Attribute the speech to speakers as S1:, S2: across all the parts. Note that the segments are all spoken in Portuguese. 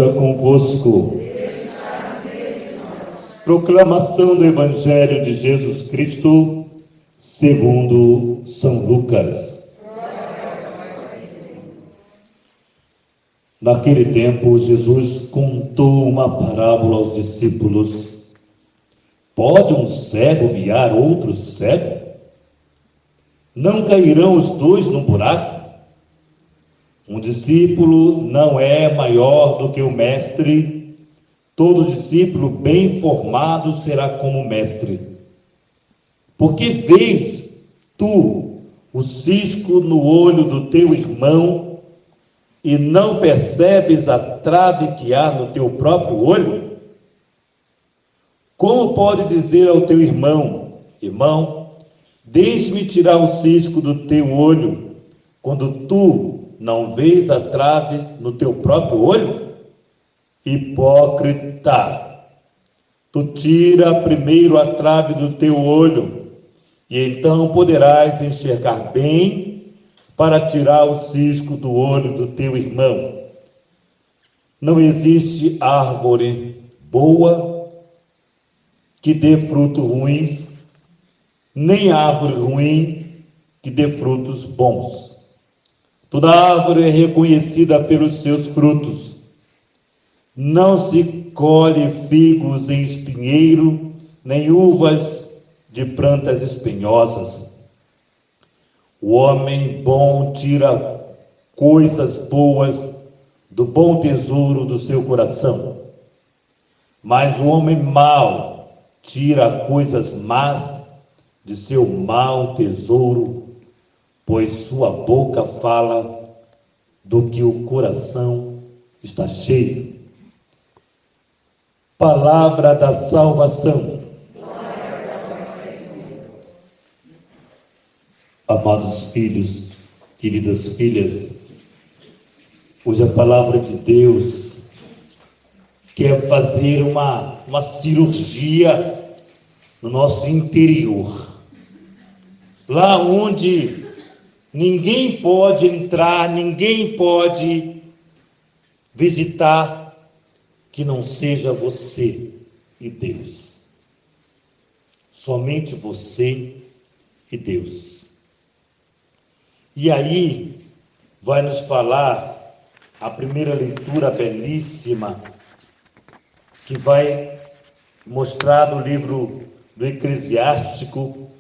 S1: esteja convosco. Proclamação do Evangelho de Jesus Cristo, segundo São Lucas. Naquele tempo, Jesus contou uma parábola aos discípulos. Pode um cego guiar outro cego? Não cairão os dois no buraco? Um discípulo não é maior do que o mestre. Todo discípulo bem formado será como mestre. Porque vês tu o cisco no olho do teu irmão e não percebes a trave que há no teu próprio olho? Como pode dizer ao teu irmão: irmão, deixe-me tirar o cisco do teu olho, quando tu não vês a trave no teu próprio olho? Hipócrita, tu tira primeiro a trave do teu olho, e então poderás enxergar bem para tirar o cisco do olho do teu irmão. Não existe árvore boa que dê frutos ruins, nem árvore ruim que dê frutos bons. Toda árvore é reconhecida pelos seus frutos. Não se colhe figos em espinheiro, nem uvas de plantas espinhosas. O homem bom tira coisas boas do bom tesouro do seu coração, mas o homem mau tira coisas más de seu mau tesouro, pois sua boca fala do que o coração está cheio. Palavra da salvação. Amados filhos, queridas filhas, hoje a palavra de Deus quer fazer uma cirurgia no nosso interior, lá onde ninguém pode entrar, ninguém pode visitar que não seja você e Deus. Somente você e Deus. E aí vai nos falar a primeira leitura belíssima, que vai mostrar no livro do Eclesiástico.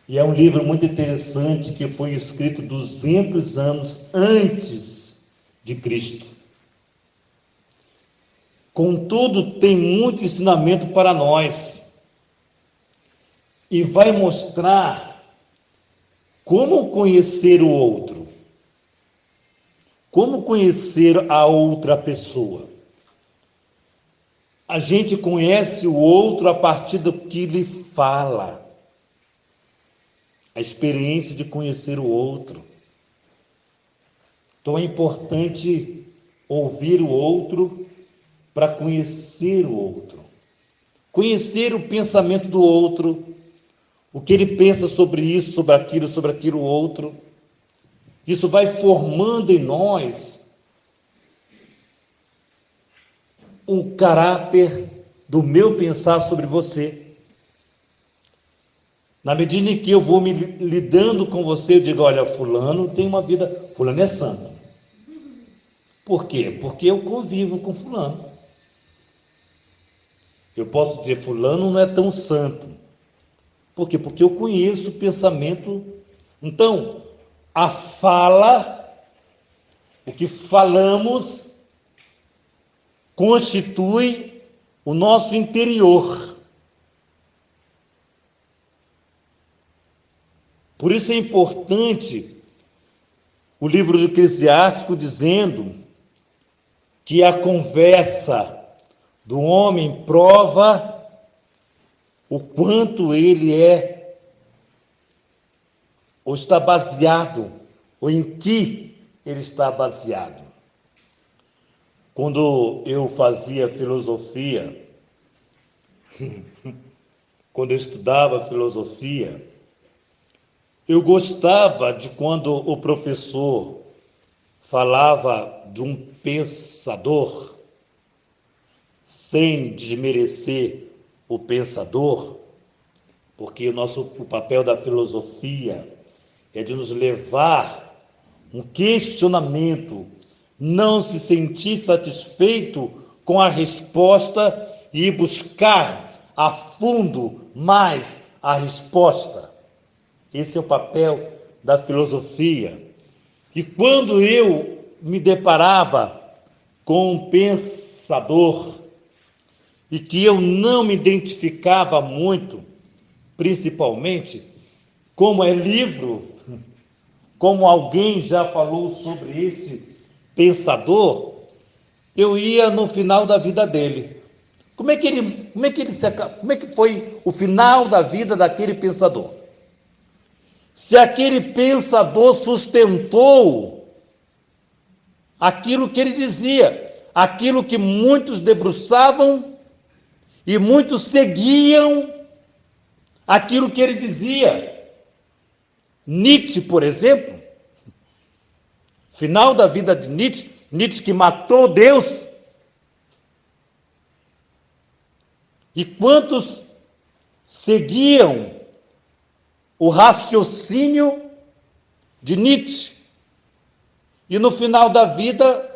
S1: E é um livro muito interessante, que foi escrito 200 anos antes de Cristo. Contudo, tem muito ensinamento para nós. E vai mostrar como conhecer o outro. Como conhecer a outra pessoa. A gente conhece o outro a partir do que ele fala. A experiência de conhecer o outro. Então é importante ouvir o outro para conhecer o outro. Conhecer o pensamento do outro, o que ele pensa sobre isso, sobre aquilo outro. Isso vai formando em nós um caráter do meu pensar sobre você. Na medida em que eu vou me lidando com você, eu digo: olha, fulano tem uma vida, fulano é santo. Por quê? Porque eu convivo com fulano. Eu posso dizer: fulano não é tão santo. Por quê? Porque eu conheço o pensamento. Então, a fala, o que falamos, constitui o nosso interior. Por isso é importante o livro do Eclesiástico dizendo que a conversa do homem prova o quanto ele é, ou está baseado, ou em que ele está baseado. Quando eu fazia filosofia, quando eu estudava filosofia, eu gostava de quando o professor falava de um pensador, sem desmerecer o pensador, porque o papel da filosofia é de nos levar um questionamento, não se sentir satisfeito com a resposta e buscar a fundo mais a resposta. Esse é o papel da filosofia. E quando eu me deparava com um pensador e que eu não me identificava muito, principalmente, como é livro, como alguém já falou sobre esse pensador, eu ia no final da vida dele. Como é que foi o final da vida daquele pensador? Se aquele pensador sustentou aquilo que ele dizia, aquilo que muitos debruçavam e muitos seguiam aquilo que ele dizia. Nietzsche, por exemplo, final da vida de Nietzsche que matou Deus. E quantos seguiam o raciocínio de Nietzsche e no final da vida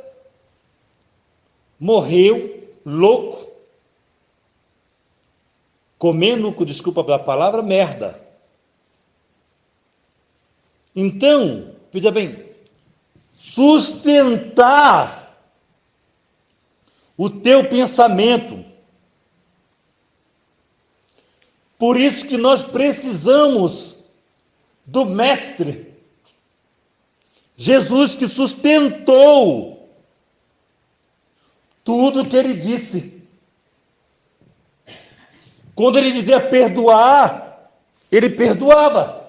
S1: morreu louco, comendo, com desculpa pela palavra, merda. Então, veja bem, sustentar o teu pensamento. Por isso que nós precisamos do Mestre. Jesus, que sustentou tudo que ele disse. Quando ele dizia perdoar, ele perdoava.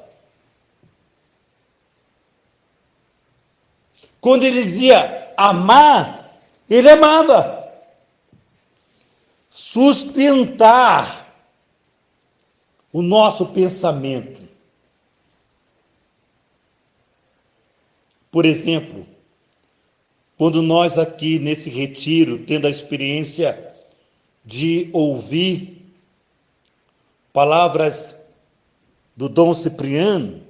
S1: Quando ele dizia amar, ele amava. Sustentar o nosso pensamento. Por exemplo, quando nós aqui nesse retiro, tendo a experiência de ouvir palavras do Dom Cipriano,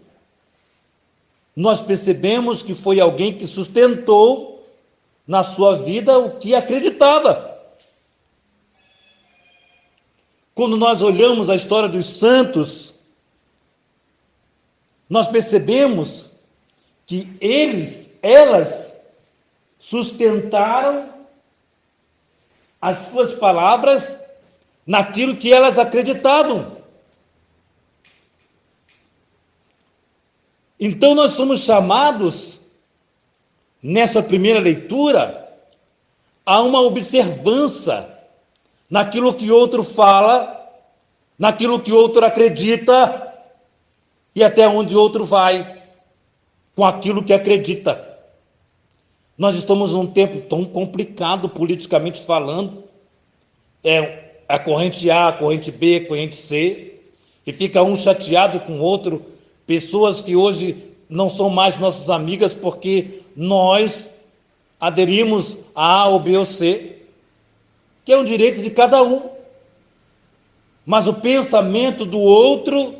S1: nós percebemos que foi alguém que sustentou na sua vida o que acreditava. Quando nós olhamos a história dos santos, nós percebemos que elas sustentaram as suas palavras naquilo que elas acreditavam. Então nós somos chamados, nessa primeira leitura, a uma observância naquilo que outro fala, naquilo que outro acredita e até onde outro vai com aquilo que acredita. Nós estamos num tempo tão complicado politicamente falando. É a corrente A, a corrente B, a corrente C, e fica um chateado com o outro. Pessoas que hoje não são mais nossas amigas porque nós aderimos a A ou B ou C, que é um direito de cada um. Mas o pensamento do outro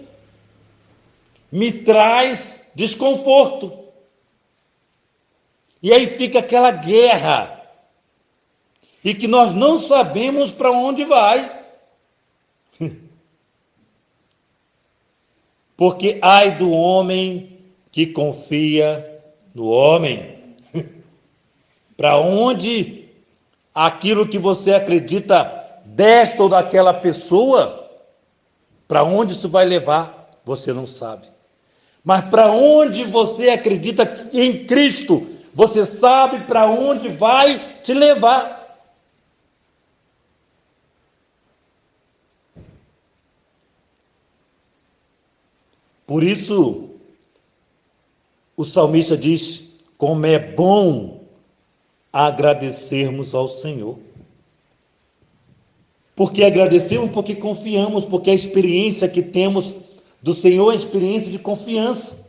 S1: me traz desconforto. E aí fica aquela guerra, e que nós não sabemos para onde vai. Porque ai do homem que confia no homem. Para onde aquilo que você acredita desta ou daquela pessoa, para onde isso vai levar, você não sabe. Mas para onde você acredita em Cristo, você sabe para onde vai te levar. Por isso, o salmista diz: como é bom agradecermos ao Senhor. Porque agradecemos porque confiamos, porque a experiência que temos do Senhor é a experiência de confiança.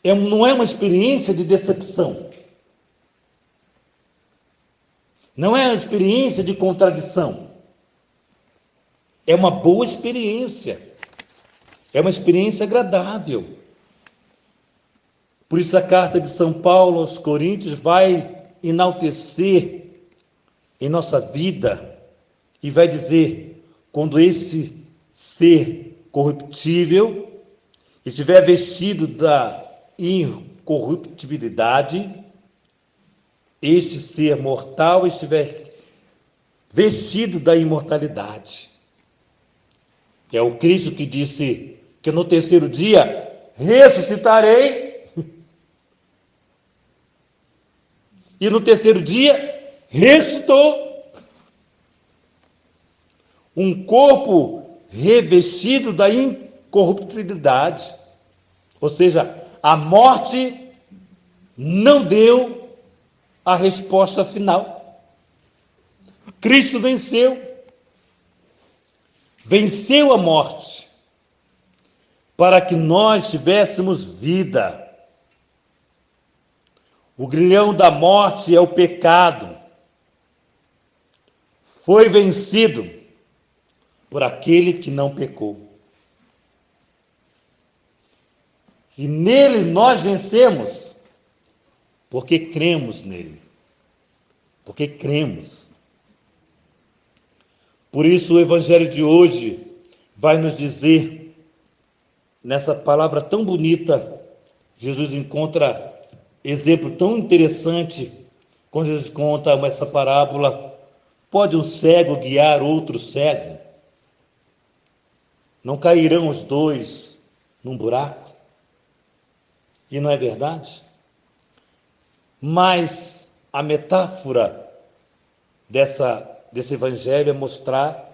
S1: Não é uma experiência de decepção. Não é uma experiência de contradição. É uma boa experiência. É uma experiência agradável. Por isso a carta de São Paulo aos Coríntios vai enaltecer em nossa vida e vai dizer: quando esse ser corruptível estiver vestido da incorruptibilidade, este ser mortal estiver vestido da imortalidade. É o Cristo que disse que no terceiro dia ressuscitarei, e no terceiro dia ressuscitou. Um corpo revestido da incorruptibilidade. Ou seja, a morte não deu a resposta final. Cristo venceu a morte, para que nós tivéssemos vida. O grilhão da morte é o pecado. Foi vencido por aquele que não pecou. E nele nós vencemos, porque cremos nele. Porque cremos. Por isso o Evangelho de hoje vai nos dizer, nessa palavra tão bonita, Jesus encontra exemplo tão interessante, quando Jesus conta essa parábola: pode um cego guiar outro cego? Não cairão os dois num buraco? E não é verdade? Mas a metáfora desse evangelho é mostrar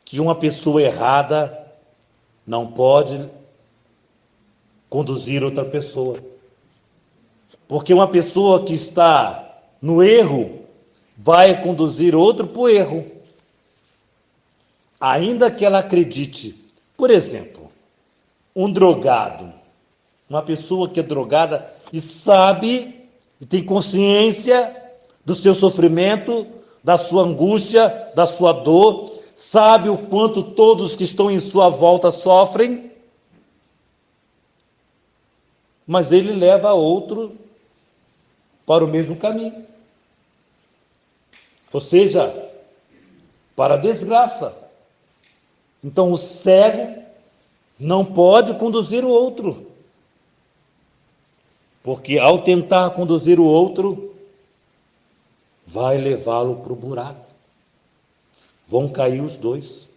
S1: que uma pessoa errada não pode conduzir outra pessoa. Porque uma pessoa que está no erro vai conduzir outro para o erro, ainda que ela acredite. Por exemplo, um drogado, uma pessoa que é drogada e sabe, e tem consciência do seu sofrimento, da sua angústia, da sua dor, sabe o quanto todos que estão em sua volta sofrem, mas ele leva outro para o mesmo caminho, ou seja, para a desgraça. Então o cego não pode conduzir o outro, porque ao tentar conduzir o outro, vai levá-lo para o buraco, vão cair os dois.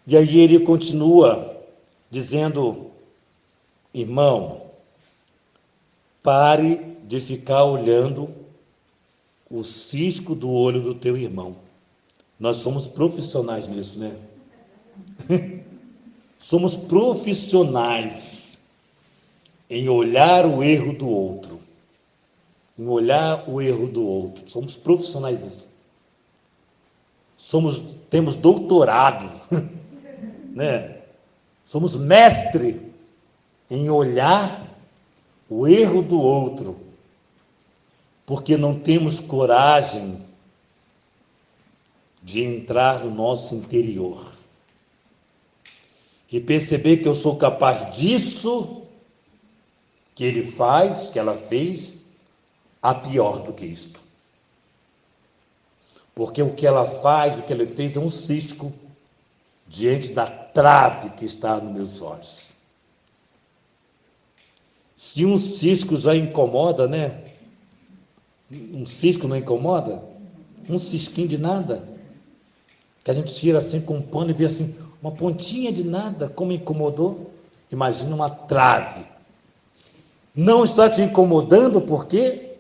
S1: E aí ele continua dizendo: irmão, pare de ficar olhando o cisco do olho do teu irmão. Nós somos profissionais nisso, né? Somos profissionais em olhar o erro do outro. Em olhar o erro do outro. Somos profissionais nisso. Temos doutorado, né? Somos mestre em olhar o erro do outro, porque não temos coragem de entrar no nosso interior e perceber que eu sou capaz disso que ele faz, que ela fez, a pior do que isto. Porque o que ela faz, o que ele fez é um cisco diante da trave que está nos meus olhos. Se um cisco já incomoda, né? Um cisco não incomoda? Um cisquinho de nada, que a gente tira assim com um pano e vê assim, uma pontinha de nada, como incomodou. Imagina uma trave. Não está te incomodando por quê?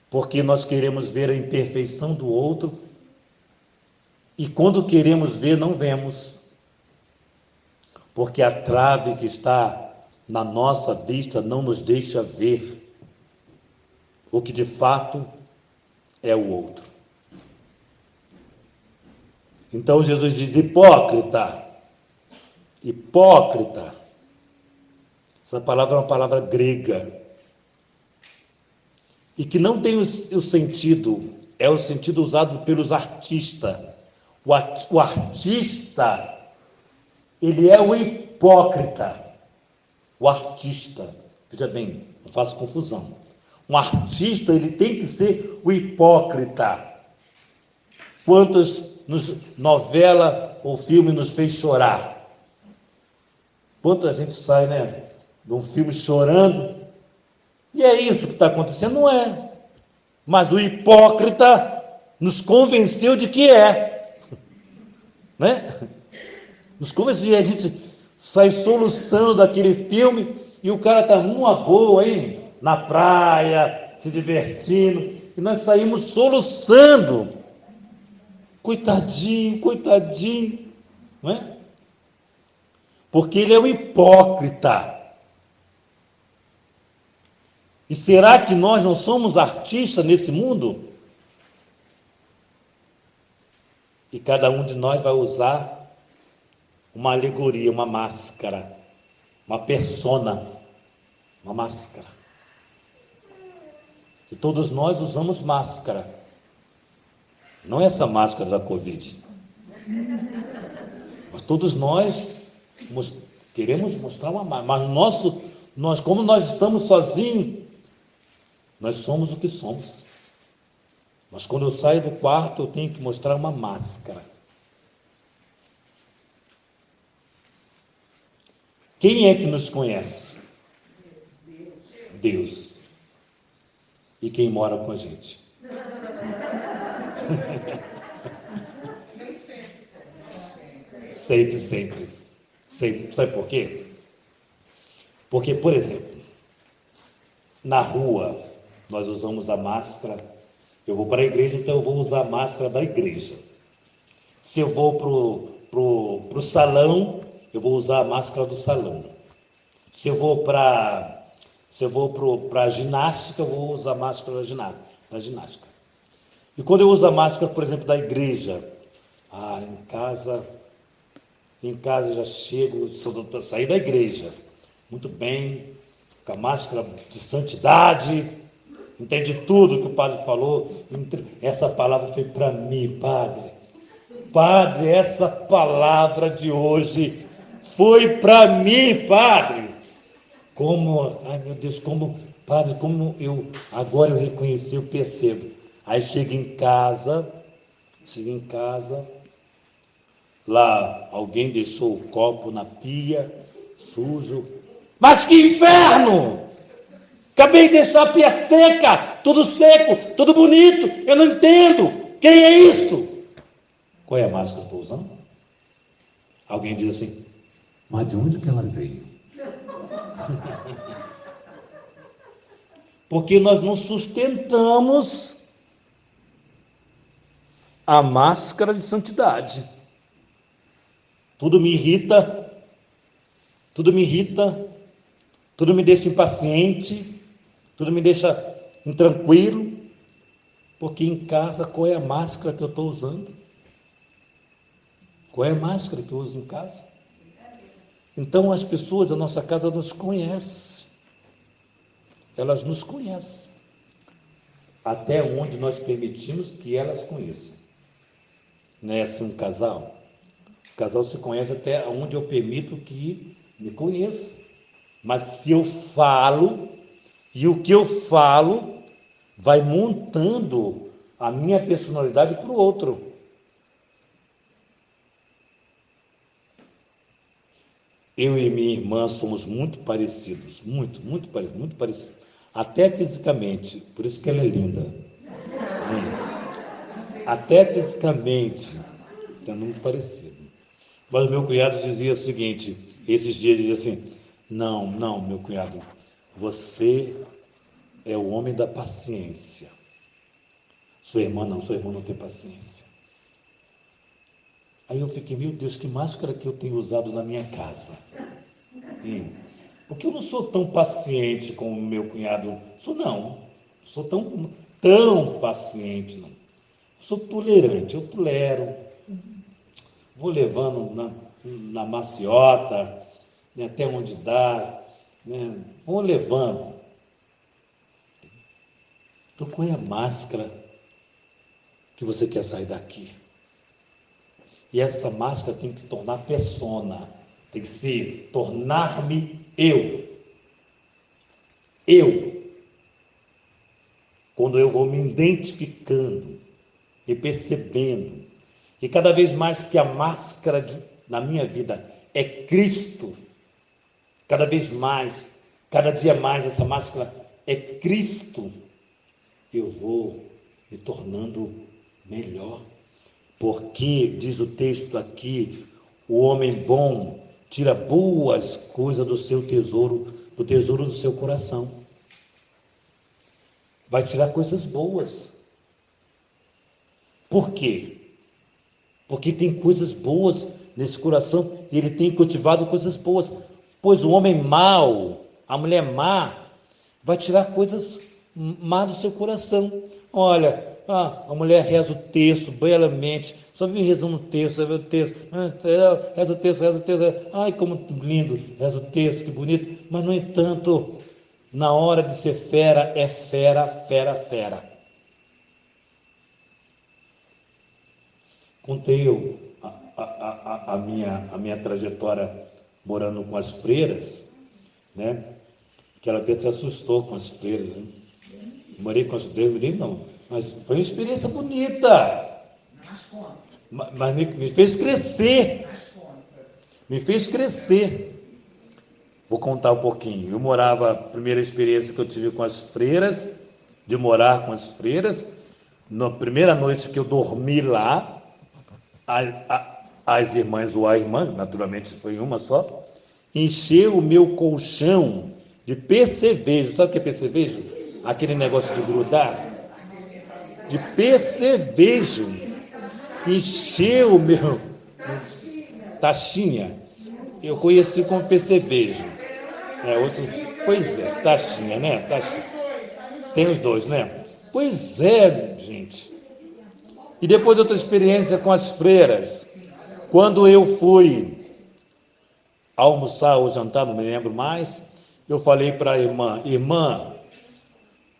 S1: Porque nós queremos ver a imperfeição do outro, e quando queremos ver, não vemos. Porque a trave que está na nossa vista não nos deixa ver o que de fato é o outro. Então Jesus diz: hipócrita, hipócrita. Essa palavra é uma palavra grega. e que não tem o sentido, é o sentido usado pelos artistas. O artista, ele é o hipócrita. O artista, veja bem, não faço confusão. Um artista, ele tem que ser o hipócrita. Quantas novela ou filme nos fez chorar? Quanta gente sai, de um filme chorando, e é isso que está acontecendo? Não é. Mas o hipócrita nos convenceu de que é. Nos convenceu, e a gente sai soluçando daquele filme, e o cara está numa boa, hein? Na praia, se divertindo, e nós saímos soluçando. Coitadinho, não é? Porque ele é um hipócrita. E será que nós não somos artistas nesse mundo? E cada um de nós vai usar uma alegoria, uma máscara, uma persona, uma máscara. E todos nós usamos máscara. Não é essa máscara da Covid. Mas todos nós queremos mostrar uma máscara. Mas nós, como nós estamos sozinhos, nós somos o que somos. Mas quando eu saio do quarto, eu tenho que mostrar uma máscara. Quem é que nos conhece? Deus. E quem mora com a gente? Sempre. Sabe por quê? Porque, por exemplo, na rua, nós usamos a máscara. Eu vou para a igreja, então eu vou usar a máscara da igreja. Se eu vou pro salão, eu vou usar a máscara do salão. Se eu vou para a ginástica, eu vou usar a máscara da ginástica. E quando eu uso a máscara, por exemplo, da igreja, em casa eu já chego, saí da igreja, muito bem, com a máscara de santidade, entende tudo que o padre falou. Essa palavra foi para mim, padre. Padre, essa palavra de hoje foi para mim, padre. Meu Deus, padre, agora eu reconheci, eu percebo. Aí chego em casa, lá alguém deixou o copo na pia, sujo. Mas que inferno! Acabei de deixar a pia seca, tudo seco, tudo bonito, eu não entendo. Quem é isto? Qual é a máscara que eu estou usando? Alguém diz assim, mas de onde que ela veio? Porque nós não sustentamos a máscara de santidade. Tudo me irrita, tudo me deixa impaciente, tudo me deixa intranquilo, porque em casa, qual é a máscara que eu estou usando? Qual é a máscara que eu uso em casa? Então as pessoas da nossa casa nos conhecem, elas nos conhecem, até onde nós permitimos que elas conheçam. Não é assim um casal? O casal se conhece até onde eu permito que me conheça. Mas se eu falo, e o que eu falo vai montando a minha personalidade para o outro. Eu e minha irmã somos muito parecidos, muito parecidos. Até fisicamente, por isso que ela é linda. Até fisicamente, está muito parecido. Mas o meu cunhado dizia o seguinte, esses dias dizia assim, não, meu cunhado, você é o homem da paciência. Sua irmã não tem paciência. Aí eu fiquei, meu Deus, que máscara que eu tenho usado na minha casa. Porque eu não sou tão paciente como o meu cunhado. Sou tão paciente, não. Sou tolerante, eu tolero. Vou levando na maciota, até onde dá, vou levando. Então qual é a máscara que você quer sair daqui? E essa máscara tem que tornar persona, tem que ser tornar-me eu. Eu. Quando eu vou me identificando e percebendo, e cada vez mais que a máscara na minha vida é Cristo, cada vez mais, cada dia mais essa máscara é Cristo, eu vou me tornando melhor. Porque, diz o texto aqui, o homem bom tira boas coisas do seu tesouro, do tesouro do seu coração. Vai tirar coisas boas. Por quê? Porque tem coisas boas nesse coração e ele tem cultivado coisas boas. Pois o homem mau, a mulher má, vai tirar coisas má do seu coração. Olha, a mulher reza o texto belamente, só vive rezando o texto, reza o texto, reza o texto, reza o texto. Ai, como lindo, reza o texto, que bonito. Mas, no entanto, na hora de ser fera, é fera, fera, fera. Contei eu a minha trajetória morando com as freiras, né? Que ela até se assustou com as freiras, né? Morei com as freiras, não, mas foi uma experiência bonita. Mas me fez crescer. Me fez crescer. Vou contar um pouquinho. Eu morava, a primeira experiência que eu tive com as freiras, de morar com as freiras, na primeira noite que eu dormi lá, as irmãs ou a irmã, naturalmente foi uma só, encheu o meu colchão de percevejo. Sabe o que é percevejo? Aquele negócio de grudar. De percevejo. Encheu o meu... Taxinha. Eu conheci como percevejo. Pois é, taxinha, né? Taxinha. Tem os dois, né? Pois é, gente. E depois outra experiência com as freiras. Quando eu fui almoçar ou jantar, não me lembro mais, eu falei para a irmã,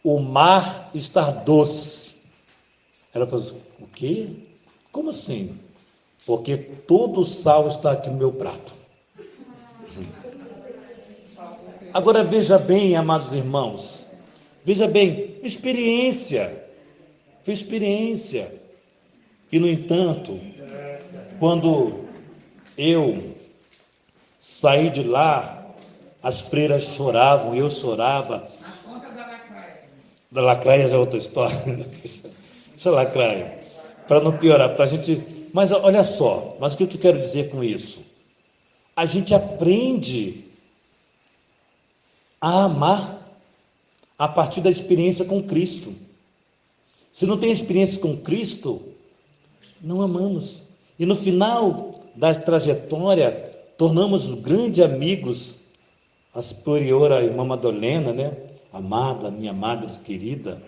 S1: o mar está doce. Ela falou assim, o quê? Como assim? Porque todo o sal está aqui no meu prato. Agora veja bem, amados irmãos, veja bem, experiência, foi experiência. E, no entanto, quando eu saí de lá, as freiras choravam, eu chorava.
S2: As contas da lacraia.
S1: Da lacraia já é outra história. Deixa a lacraia. Para não piorar, para a gente... Mas olha só, mas o que eu quero dizer com isso? A gente aprende a amar a partir da experiência com Cristo. Se não tem experiência com Cristo, não amamos. E no final da trajetória, tornamos grandes amigos. A superiora, a irmã Madalena, né? Amada, minha amada, querida,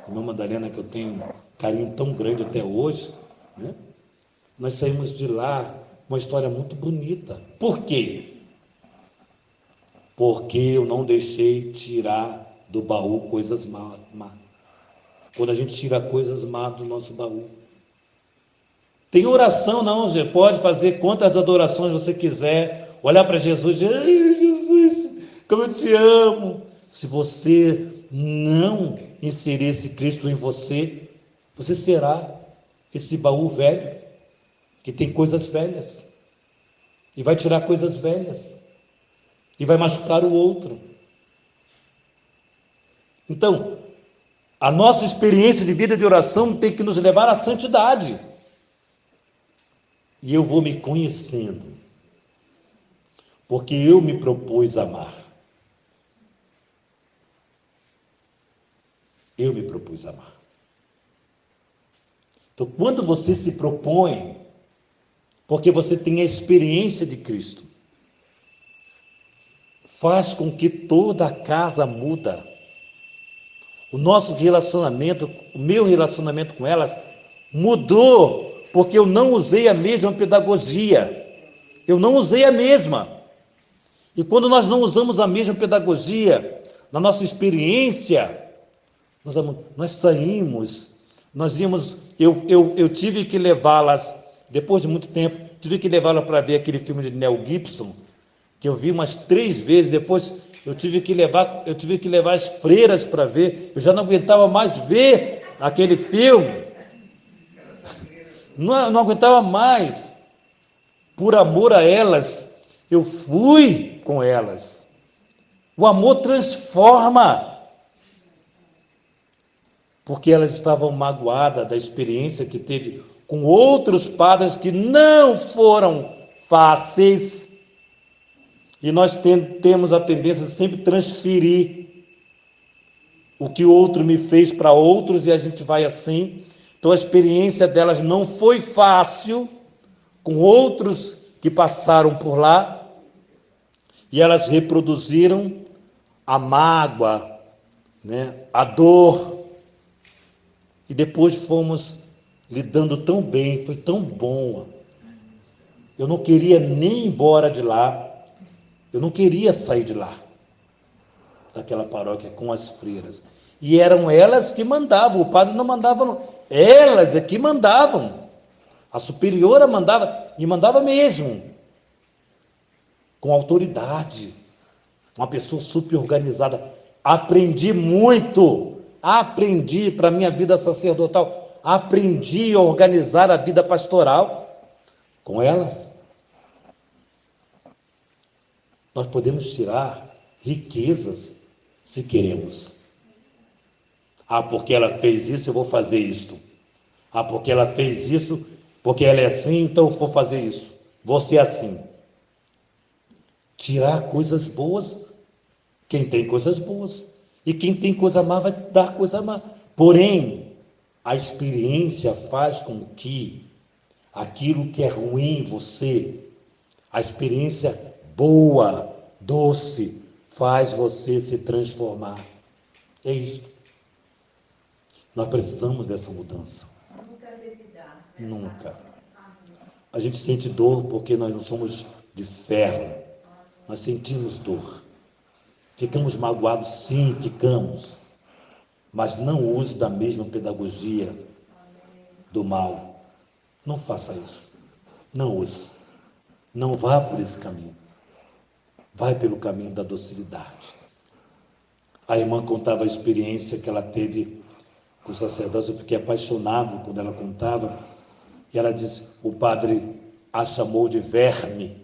S1: irmã Madalena, que eu tenho um carinho tão grande até hoje, né? Nós saímos de lá uma história muito bonita. Por quê? Porque eu não deixei tirar do baú coisas más. Quando a gente tira coisas más do nosso baú. Tem oração, não, você pode fazer quantas adorações você quiser, olhar para Jesus e dizer, ai, Jesus, como eu te amo. Se você não inserir esse Cristo em você, você será esse baú velho, que tem coisas velhas, e vai tirar coisas velhas, e vai machucar o outro. Então, a nossa experiência de vida de oração tem que nos levar à santidade. E eu vou me conhecendo, porque eu me propus amar. Eu me propus amar. Então, quando você se propõe, porque você tem a experiência de Cristo, faz com que toda a casa muda. O nosso relacionamento, o meu relacionamento com elas mudou, porque eu não usei a mesma pedagogia. Eu não usei a mesma. E quando nós não usamos a mesma pedagogia, na nossa experiência, Nós saímos, nós íamos, eu tive que levá-las, depois de muito tempo, tive que levá-las para ver aquele filme de Mel Gibson, que eu vi umas 3 vezes, depois eu tive que levar as freiras para ver, eu já não aguentava mais ver aquele filme, não aguentava mais, por amor a elas, eu fui com elas. O amor transforma, porque elas estavam magoadas da experiência que teve com outros padres que não foram fáceis. E nós temos a tendência de sempre transferir o que o outro me fez para outros, e a gente vai assim. Então a experiência delas não foi fácil, com outros que passaram por lá, e elas reproduziram a mágoa, né, a dor, e depois fomos lidando tão bem, foi tão bom. Eu não queria nem ir embora de lá, eu não queria sair de lá, daquela paróquia com as freiras. E eram elas que mandavam, o padre não mandava, não. Elas é que mandavam. A superiora mandava, e mandava mesmo, com autoridade, uma pessoa super organizada. Aprendi muito, aprendi para a minha vida sacerdotal, aprendi a organizar a vida pastoral com elas. Nós podemos tirar riquezas se queremos. Ah, porque ela fez isso, eu vou fazer isto. Ah, porque ela fez isso, porque ela é assim, então eu vou fazer isso. Vou ser assim. Tirar coisas boas, quem tem coisas boas. E quem tem coisa má vai dar coisa má. Porém, a experiência faz com que aquilo que é ruim em você, a experiência boa, doce, faz você se transformar. É isso. Nós precisamos dessa mudança. Nunca. A gente sente dor porque nós não somos de ferro. Nós sentimos dor. Ficamos magoados, sim, ficamos. Mas não use da mesma pedagogia do mal. Não faça isso. Não use. Não vá por esse caminho. Vai pelo caminho da docilidade. A irmã contava a experiência que ela teve com o sacerdócio. Eu fiquei apaixonado quando ela contava. E ela disse, o padre a chamou de verme.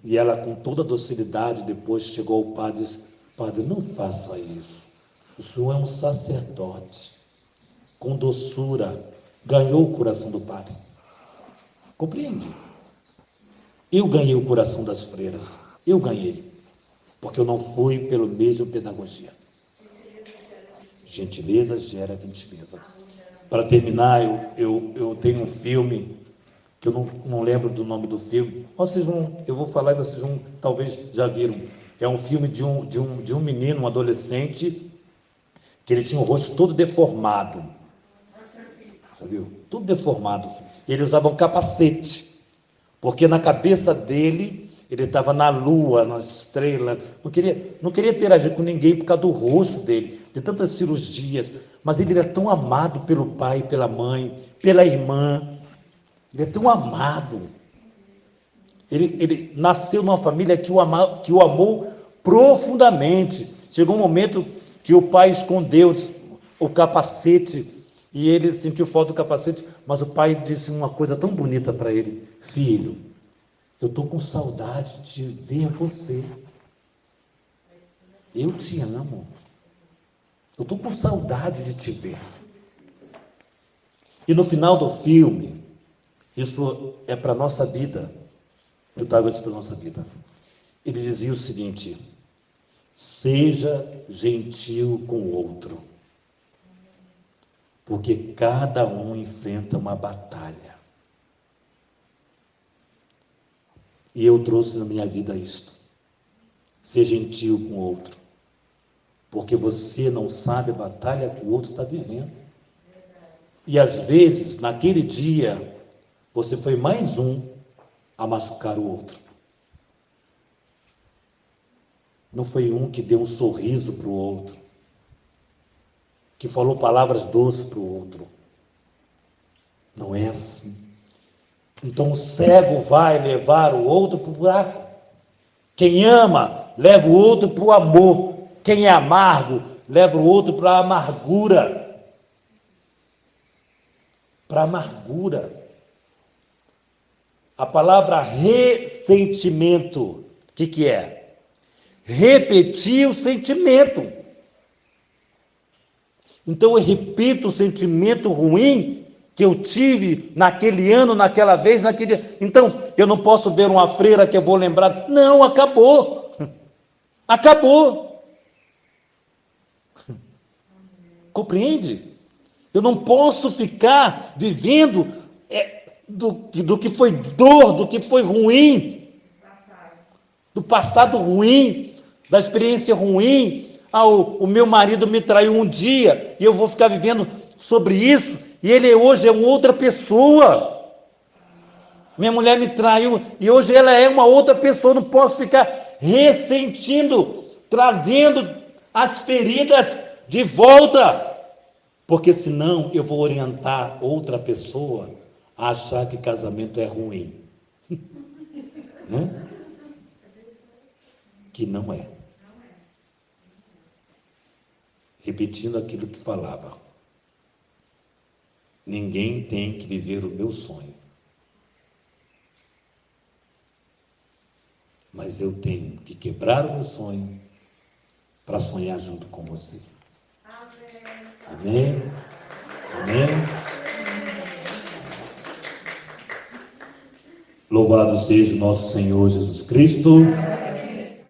S1: E ela, com toda a docilidade, depois chegou ao padre e disse, padre, não faça isso. O senhor é um sacerdote. Com doçura, ganhou o coração do padre. Compreende? Eu ganhei o coração das freiras. Eu ganhei. Porque eu não fui pelo mesmo pedagogia. Gentileza gera gentileza. Para terminar, eu tenho um filme, que eu não lembro do nome do filme. Eu vou falar e vocês talvez já viram. É um filme de um menino, um adolescente, que ele tinha o rosto todo deformado. Já viu? Tudo deformado. Ele usava um capacete. Porque na cabeça dele, ele estava na lua, nas estrelas, não queria interagir com ninguém por causa do rosto dele, de tantas cirurgias, mas ele era tão amado pelo pai, pela mãe, pela irmã, ele é tão amado, ele nasceu numa família que o amou profundamente. Chegou um momento que o pai escondeu o capacete, e ele sentiu falta do capacete, mas o pai disse uma coisa tão bonita para ele, filho, eu estou com saudade de ver você, eu te amo, eu estou com saudade de te ver. E no final do filme, isso é para a nossa vida, eu trago isso para a nossa vida, ele dizia o seguinte, seja gentil com o outro, porque cada um enfrenta uma batalha. E eu trouxe na minha vida isto. Ser gentil com o outro. Porque você não sabe a batalha que o outro está vivendo. E às vezes, naquele dia, você foi mais um a machucar o outro. Não foi um que deu um sorriso para o outro. que falou palavras doces para o outro. Não é assim. Então o cego vai levar o outro para o buraco. Quem ama, leva o outro para o amor. Quem é amargo, leva o outro para a amargura. Para a amargura. A palavra ressentimento, o que é? Repetir o sentimento. Então eu repito o sentimento ruim que eu tive naquele ano, naquela vez, naquele dia. Então, eu não posso ver uma freira que eu vou lembrar. Não, acabou. Acabou. Compreende? Eu não posso ficar vivendo do que foi dor, do que foi ruim, do passado ruim, da experiência ruim. O meu marido me traiu um dia e eu vou ficar vivendo sobre isso, e ele hoje é uma outra pessoa. Minha mulher me traiu e hoje ela é uma outra pessoa. Não posso ficar ressentindo, trazendo as feridas de volta, porque senão eu vou orientar outra pessoa a achar que casamento é ruim. Né? Que não é. Repetindo aquilo que falava. Ninguém tem que viver o meu sonho. Mas eu tenho que quebrar o meu sonho para sonhar junto com você. Amém? Amém? Louvado seja o nosso Senhor Jesus Cristo.